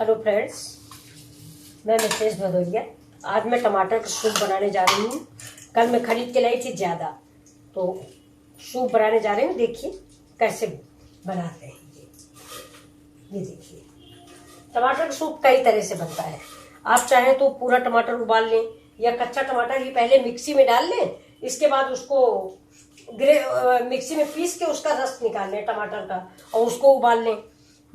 Hello friends, मैं Mrs Bhadauria. आज मैं टमाटर का सूप बनाने जा रही हूँ। कल मैं खरीद के लाई थी ज़्यादा, तो सूप बनाने जा रही हूँ। देखिए कैसे बनाते हैं। ये देखिए, टमाटर का सूप कई तरह से बनता है। आप चाहें तो पूरा टमाटर उबाल लें या कच्चा टमाटर ही पहले मिक्सी में डाल लें। इसके बाद उसको मिक्सी में पीस के उसका रस निकाल लें टमाटर का और उसको उबाल लें।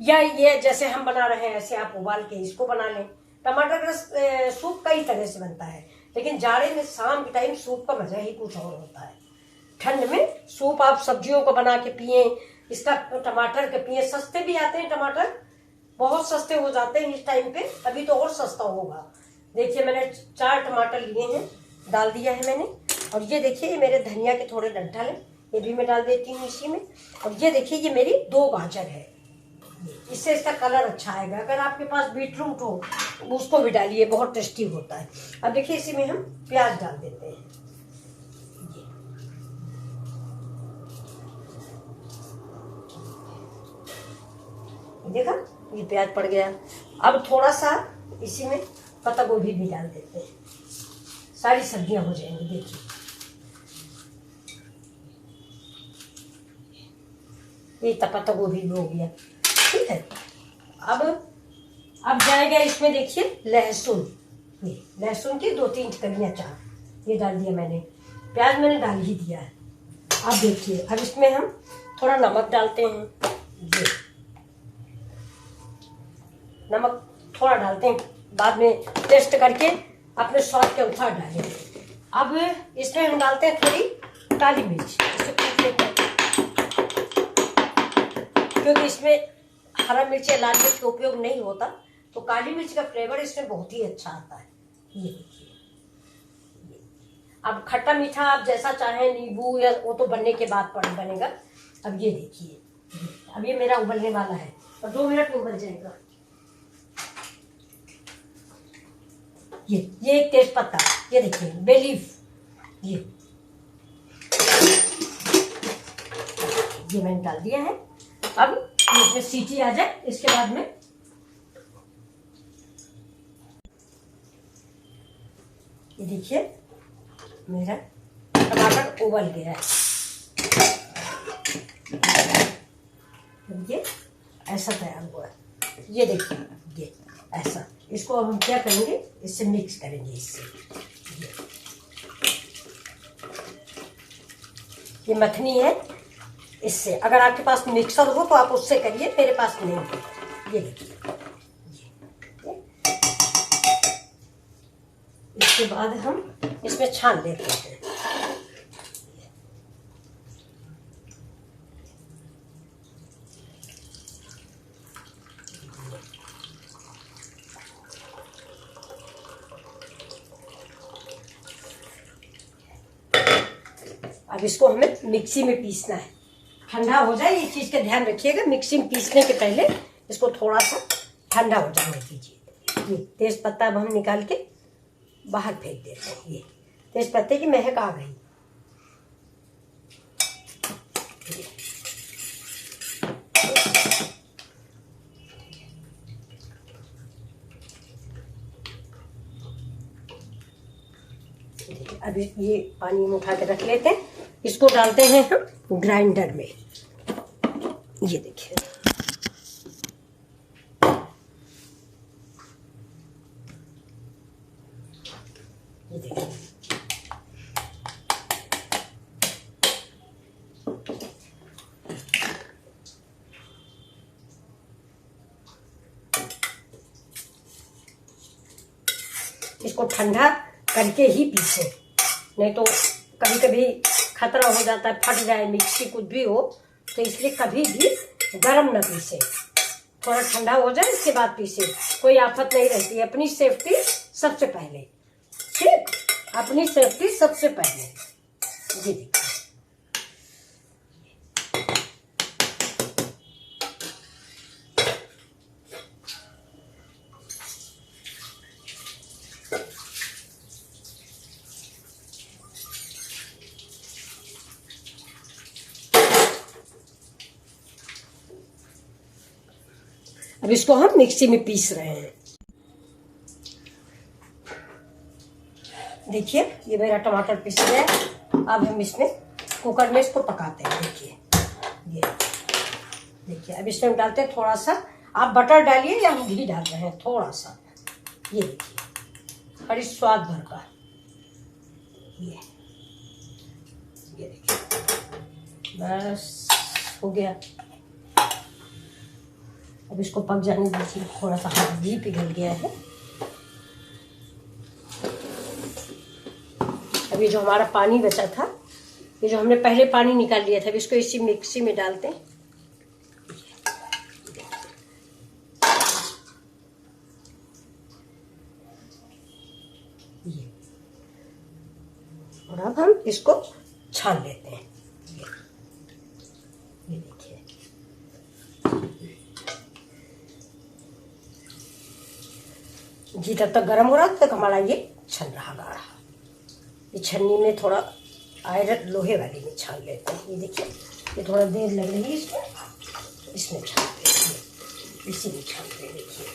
या ये जैसे हम बना रहे हैं ऐसे आप उबाल के इसको बना लें। टमाटर का सूप कई तरह से बनता है, लेकिन जाड़े में शाम के टाइम सूप का मजा ही कुछ और होता है। ठंड में सूप आप सब्जियों को बना के पिए, इसका टमाटर के पिए। सस्ते भी आते हैं टमाटर, बहुत सस्ते हो जाते हैं इस टाइम पे। अभी तो और सस्ता होगा। देखिए मैंने 4 टमाटर लिए हैं, डाल दिया है मैंने। और ये देखिए ये मेरे धनिया के थोड़े डंठल हैं, ये भी मैं डाल देती हूँ इसी में। और ये देखिए ये मेरी 2 गाजर है, इससे इसका कलर अच्छा आएगा। अगर आपके पास बीटरूट हो उसको भी डालिए, बहुत टेस्टी होता है। अब देखिए इसी में हम प्याज डाल देते हैं। देखा ये प्याज पड़ गया। अब थोड़ा सा इसी में पत्ता गोभी भी डाल देते हैं, सारी सब्जियां हो जाएंगी। देखिए ये पत्ता गोभी भी हो गया, ठीक है। अब जाएगा इसमें देखिए लहसुन। ये लहसुन की 2-3 कलियां, 4 ये डाल दिया मैंने। प्याज मैंने डाल ही दिया है। अब देखिए अब इसमें हम थोड़ा नमक डालते हैं। ये नमक थोड़ा डालते हैं, बाद में टेस्ट करके अपने स्वाद के अनुसार डालेंगे। अब इसमें हम डालते हैं थोड़ी काली मिर्च, इसे कूट लेते हैं, क्योंकि इसमें हरा मिर्च या लाल मिर्च का उपयोग नहीं होता, तो काली मिर्च का फ्लेवर इसमें बहुत ही अच्छा आता है। ये देखिए, अब खट्टा मीठा आप जैसा चाहें, नींबू या वो तो बनने के बाद बनेगा। अब ये देखिए, अब ये मेरा उबलने वाला है और 2 मिनट में उबल जाएगा। ये एक तेज पत्ता, ये देखिए बे लीफ, ये मैंने डाल दिया है। अब इसमें सीटी आ जाए, इसके बाद में ये देखिए मेरा टमाटर उबल गया है। ये ऐसा तैयार हुआ है, ये देखिए ये ऐसा। इसको अब हम क्या करेंगे, इससे मिक्स करेंगे। इससे ये मखनी है, इससे अगर आपके पास मिक्सर हो तो आप उससे करिए, मेरे पास नहीं है। ये देखिए, इसके बाद हम इसमें छान लेते हैं। अब इसको हमें मिक्सी में पीसना है। ठंडा हो जाए, ये चीज़ का ध्यान रखिएगा, मिक्सी में पीसने के पहले इसको थोड़ा सा ठंडा हो जाने दीजिए। ये तेज पत्ता अब हम निकाल के बाहर फेंक देते हैं। ये तेज पत्ते की महक आ गई। अभी ये पानी में उठा के रख लेते हैं। इसको डालते हैं हम ग्राइंडर में। ये देखिए, ये देखिए इसको ठंडा करके ही पीसे, नहीं तो कभी कभी खतरा हो जाता है फट जाए मिक्सी, कुछ भी हो। तो इसलिए कभी भी गरम न पीसे, थोड़ा ठंडा हो जाए इसके बाद पीसे, कोई आफत नहीं रहती। अपनी सेफ्टी सबसे पहले, ठीक, अपनी सेफ्टी सबसे पहले। जी देखिए, अब इसको हम मिक्सी में पीस रहे हैं। देखिए ये मेरा टमाटर पीस गया। अब हम इसमें कुकर में इसको पकाते हैं। देखिए ये देखिए, अब इसमें हम डालते हैं थोड़ा सा, आप बटर डालिए या हम घी डाल रहे हैं थोड़ा सा। ये देखिए और इस स्वाद भर का ये देखिए, बस हो गया। अब इसको पक जाने दीजिए। थोड़ा सा घी पिघल गया है। अब ये जो हमारा पानी बचा था, ये जो हमने पहले पानी निकाल लिया था, अब इसको इसी मिक्सी में डालते हैं। ये और अब हम इसको छान लेते हैं। ये देखिए घी तब तक गर्म हो रहा तब तक हमारा ये छन रहा गाढ़ा। ये छन्नी में थोड़ा आयरन लोहे वाली में छान लेते हैं। ये देखिए ये थोड़ा देर लग रही है इसमें छानते हैं, इसी में छानते हैं। देखिए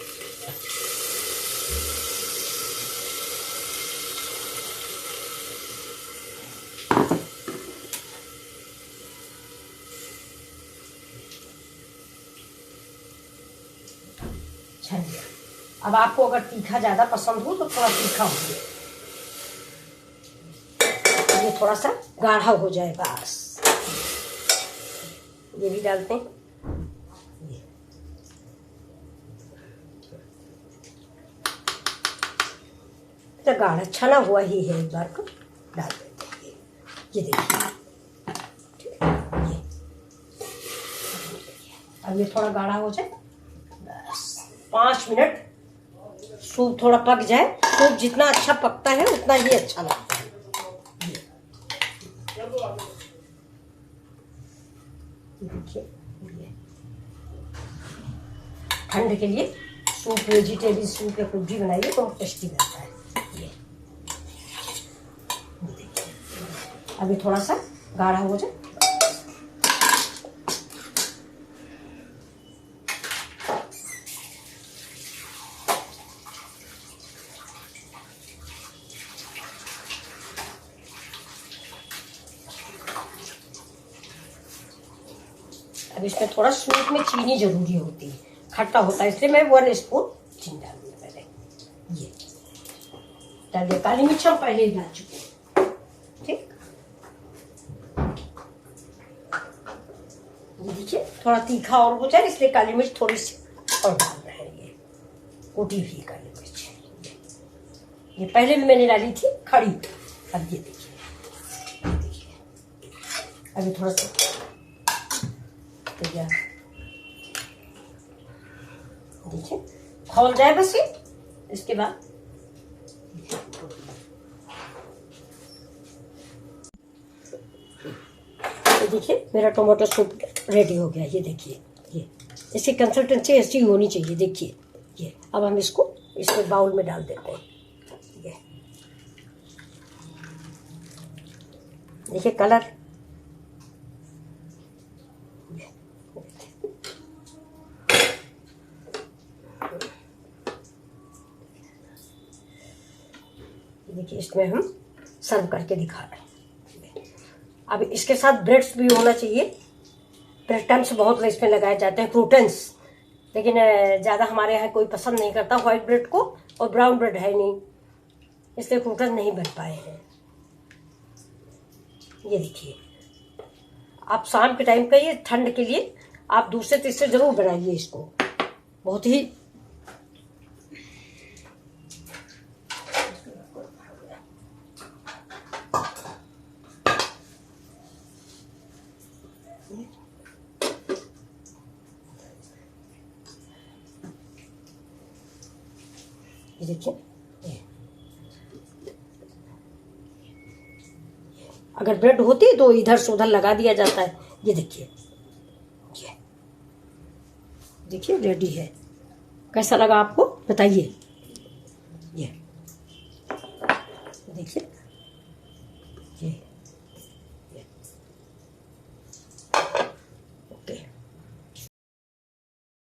छन गया। अब आपको अगर तीखा ज़्यादा पसंद हो तो थोड़ा तीखा हो गया, ये थोड़ा सा गाढ़ा हो जाए बस। ये भी डालते हैं। तो गाढ़ा छना हुआ ही है, एक बार को डाल देते हैं। ये देखिए ये अब ये थोड़ा गाढ़ा हो जाए बस 5 मिनट सूप थोड़ा पक जाए। सूप जितना अच्छा पकता है उतना ही अच्छा लगता है। देखिए ठंड के लिए सूप, वेजिटेबल सूप या कुछ भी बनाइए तो टेस्टी लगता है। ये देखिए अभी थोड़ा सा गाढ़ा हो जाए। अब इसमें थोड़ा सूप में चीनी जरूरी होती है, खट्टा होता है, इसलिए मैं 1 स्पून चीनी डालूंगी पहले। ये डाल दिया, काली मिर्च हम पहले ही डाल चुके हैं। ठीक, ये देखिए थोड़ा तीखा और हो जाए इसलिए काली मिर्च थोड़ी सी और डाल रहे हैं। ये कुटी हुई काली मिर्च, ये पहले भी मैंने डाली थी खड़ी। अब ये देखिए अभी थोड़ा सा देखिए खौल जाए बस ये। इसके बाद ये देखिए मेरा टमाटो सूप रेडी हो गया। ये देखिए ये इसकी कंसिस्टेंसी ऐसी होनी चाहिए। देखिए ये अब हम इसको इसमें बाउल में डाल देते हैं। ये देखिए कलर, देखिए इसमें हम सर्व करके दिखा रहे हैं। अब इसके साथ ब्रेड्स भी होना चाहिए। ब्रेड बहुत इसमें लगाए जाते हैं, क्रूटन्स, लेकिन ज़्यादा हमारे यहाँ कोई पसंद नहीं करता व्हाइट ब्रेड को, और ब्राउन ब्रेड है नहीं, इसलिए क्रूटन नहीं बन पाए हैं। ये देखिए आप शाम के टाइम का, ये ठंड के लिए आप दूसरे तीसरे जरूर बनाइए इसको, बहुत ही ये देखिए। अगर ब्रेड होती तो इधर से उधर लगा दिया जाता है। ये देखिए, ये देखिए रेडी है। कैसा लगा आपको बताइए।